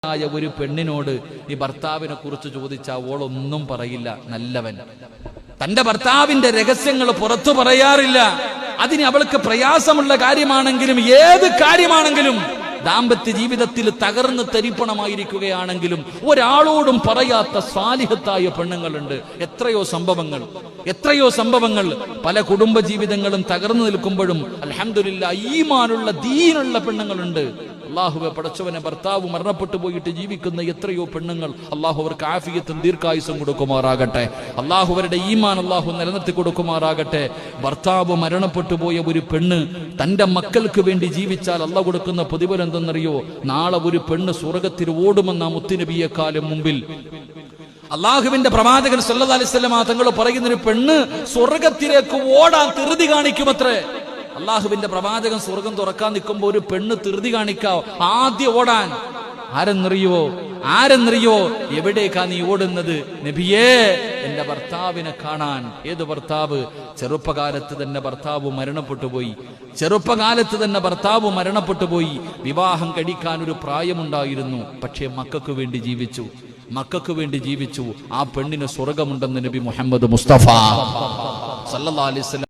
ഒരു പെണ്ണിനോട് ഈ ഭർത്താവിനെ കുറിച്ച് ചോദിച്ചാൽ ഓളൊന്നും പറയില്ല. നല്ലവൻ. തന്റെ ഭർത്താവിന്റെ രഹസ്യങ്ങൾ പുറത്തു പറയാറില്ല. അതിന് അവൾക്ക് പ്രയാസമുള്ള കാര്യമാണെങ്കിലും ഏത് കാര്യമാണെങ്കിലും ദാമ്പത്യ ജീവിതത്തിൽ തകർന്ന് തരിപ്പണമായിരിക്കുകയാണെങ്കിലും ഒരാളോടും പറയാത്ത സാലിഹത്തായ പെണ്ണുങ്ങളുണ്ട്. എത്രയോ സംഭവങ്ങൾ പല കുടുംബ ജീവിതങ്ങളും തകർന്നു നിൽക്കുമ്പോഴും അൽഹംദുലില്ലാഹ് ഈമാനുള്ള ദീനുള്ള പെണ്ണുങ്ങളുണ്ട്. അള്ളാഹുവെ പടച്ചവനെ, ഭർത്താവ് മരണപ്പെട്ടു പോയിട്ട് ജീവിക്കുന്ന എത്രയോ പെണ്ണുങ്ങൾ, അള്ളാഹു അവർക്ക് ആഫിയത്തും ദീർഘായുസും കൊടുക്കുമാറാകട്ടെ. അള്ളാഹു അവരുടെ ഈമാൻ അള്ളാഹു നിലനിർത്തി കൊടുക്കുമാറാകട്ടെ. ഭർത്താവ് മരണപ്പെട്ടു പോയ ഒരു പെണ്ണ് തന്റെ മക്കൾക്ക് വേണ്ടി ജീവിച്ചാൽ അള്ളാഹു കൊടുക്കുന്ന പ്രതിഫലം എന്തെന്നറിയോ? നാളെ ഒരു പെണ്ണ് സ്വർഗ്ഗത്തിൽ ഓടുമെന്ന മുത്തുനബിയെക്കാളും മുമ്പിൽ അള്ളാഹുവിന്റെ പ്രവാചകൻ സല്ലല്ലാഹു അലൈഹി വസല്ലം തങ്ങൾ പറയുന്നൊരു പെണ്ണ് സ്വർഗത്തിലേക്ക് ഓടാൻ ധൃതി കാണിക്കുമത്രേ. അള്ളാഹുവിന്റെ പ്രവാചകൻ സ്വർഗം തുറക്കാൻ നിൽക്കുമ്പോ ഒരു പെണ്ണ് ധൃതി കാണിക്കാവോ? ആദ്യം ഓടാൻ ആരെന്നറിയോ? എവിടേക്കാ നീ ഓടുന്നത്? നബിയേ, എന്റെ ഭർത്താവിനെ കാണാൻ. ഏത് ഭർത്താവ്? ചെറുപ്പകാലത്ത് തന്നെ ഭർത്താവ് മരണപ്പെട്ടു പോയി. വിവാഹം കഴിക്കാൻ ഒരു പ്രായമുണ്ടായിരുന്നു. പക്ഷേ മക്കൾക്ക് വേണ്ടി ജീവിച്ചു. ആ പെണ്ണിന് സ്വർഗമുണ്ടെന്ന് നബി മുഹമ്മദ് മുസ്തഫ സല്ലല്ലാഹു അലൈഹി വസല്ലം